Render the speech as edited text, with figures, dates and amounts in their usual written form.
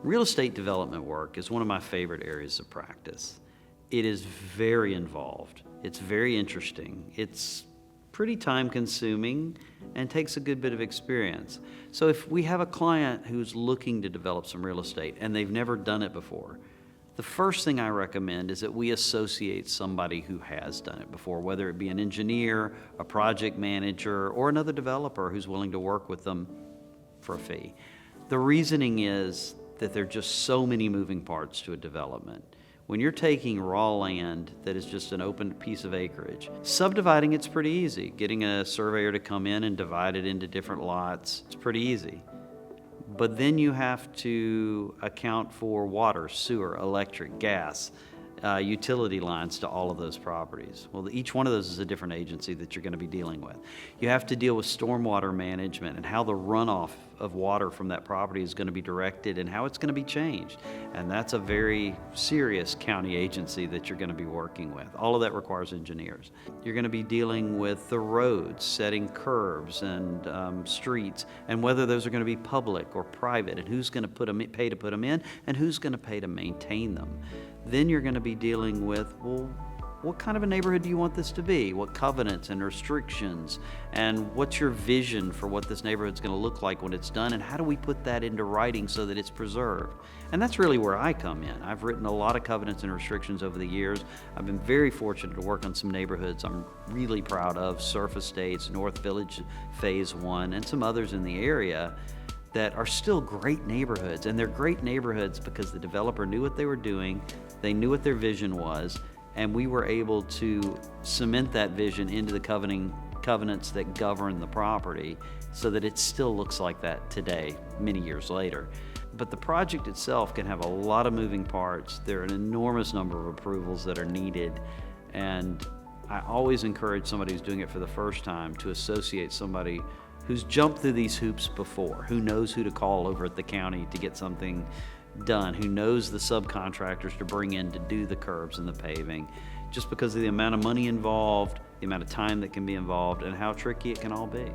Real estate development work is one of my favorite areas of practice. It is very involved. It's very interesting. It's pretty time consuming and takes a good bit of experience. So if we have a client who's looking to develop some real estate and they've never done it before, the first thing I recommend is that we associate somebody who has done it before, whether it be an engineer, a project manager, or another developer who's willing to work with them for a fee. The reasoning is that there are just so many moving parts to a development. When you're taking raw land that is just an open piece of acreage, subdividing it's pretty easy. Getting a surveyor to come in and divide it into different lots, it's pretty easy. But then you have to account for water, sewer, electric, gas, utility lines to all of those properties. Well, each one of those is a different agency that you're going to be dealing with. You have to deal with stormwater management and how the runoff of water from that property is going to be directed and how it's going to be changed. And that's a very serious county agency that you're going to be working with. All of that requires engineers. You're going to be dealing with the roads, setting curbs and streets, and whether those are going to be public or private, and who's going to pay to put them in, and who's going to pay to maintain them. Then you're going to be dealing with, well, what kind of a neighborhood do you want this to be? What covenants and restrictions, and what's your vision for what this neighborhood's going to look like when it's done, and how do we put that into writing so that it's preserved? And that's really where I come in. I've written a lot of covenants and restrictions over the years. I've been very fortunate to work on some neighborhoods I'm really proud of, Surf Estates, North Village Phase 1, and some others in the area that are still great neighborhoods. And they're great neighborhoods because the developer knew what they were doing, they knew what their vision was, and we were able to cement that vision into the covenants that govern the property so that it still looks like that today, many years later. But the project itself can have a lot of moving parts. There are an enormous number of approvals that are needed, and I always encourage somebody who's doing it for the first time to associate somebody who's jumped through these hoops before, who knows who to call over at the county to get something done, who knows the subcontractors to bring in to do the curbs and the paving, just because of the amount of money involved, the amount of time that can be involved, and how tricky it can all be.